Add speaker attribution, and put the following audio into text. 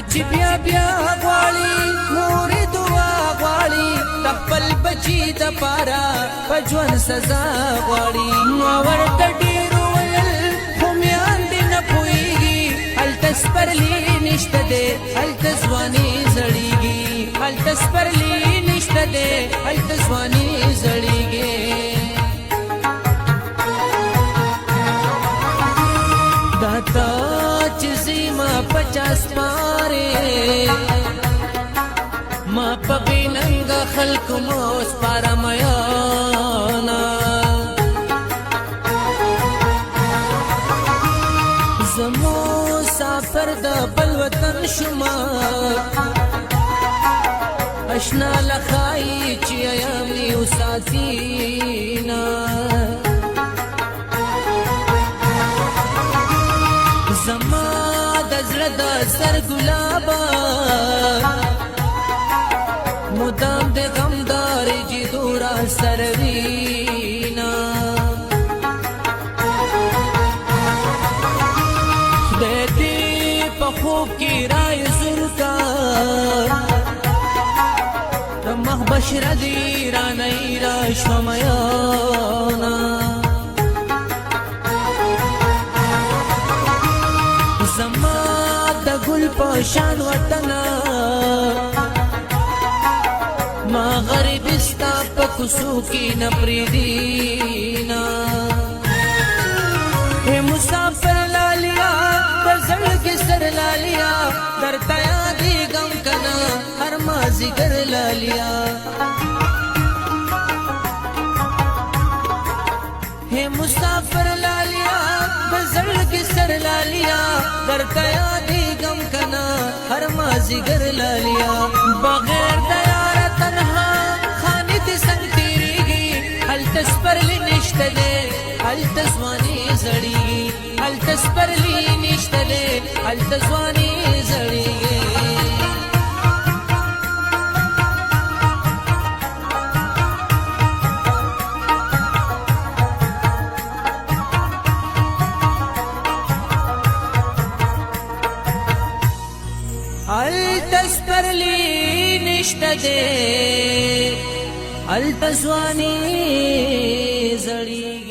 Speaker 1: چې بیا بیا غواړي مور دعا غواړي خپل بچی د پاره په ژوند سزا غواړي ورته ډېر ویل خو میان دې نه پوهېږي هلته سپرلي نشته دی هلته ځواني زړېږي هلته سپرلي نشته دی هلته ځواني زړېږي دا ته چې زما 50 پاره ما په بېننګ خلکو مو سپاره میانا زمو مسافر د بل وطن شما اشنا لخای چې ایامي وساتینا زما د زړه د سر ګلابا مدام د غمدار جی دورا سروینا د دې په خوب کې رای زرکا د مخ بشر دی رانای را شومیانا زما د ګل په شان وطنا ما غریبستا په کوڅو کې نه پرېږدینا اے مسافر لالیا په زړه کې سر لالیا درته یادېږم که نه هر مازدیګر لالیا اے مسافر لالیا په زړه کې سر لالیا درته یادېږم که نه هر مازدیګر لالیا بغیر د یاره تنها خانې دې څنګ تېرېږي هلته سپرلي نشته دی هلته ځواني زړېږي هلته سپرلي نشته دی هلته ځواني زړېږي هلته سپرلي نشته دی هلته ځواني زړېږي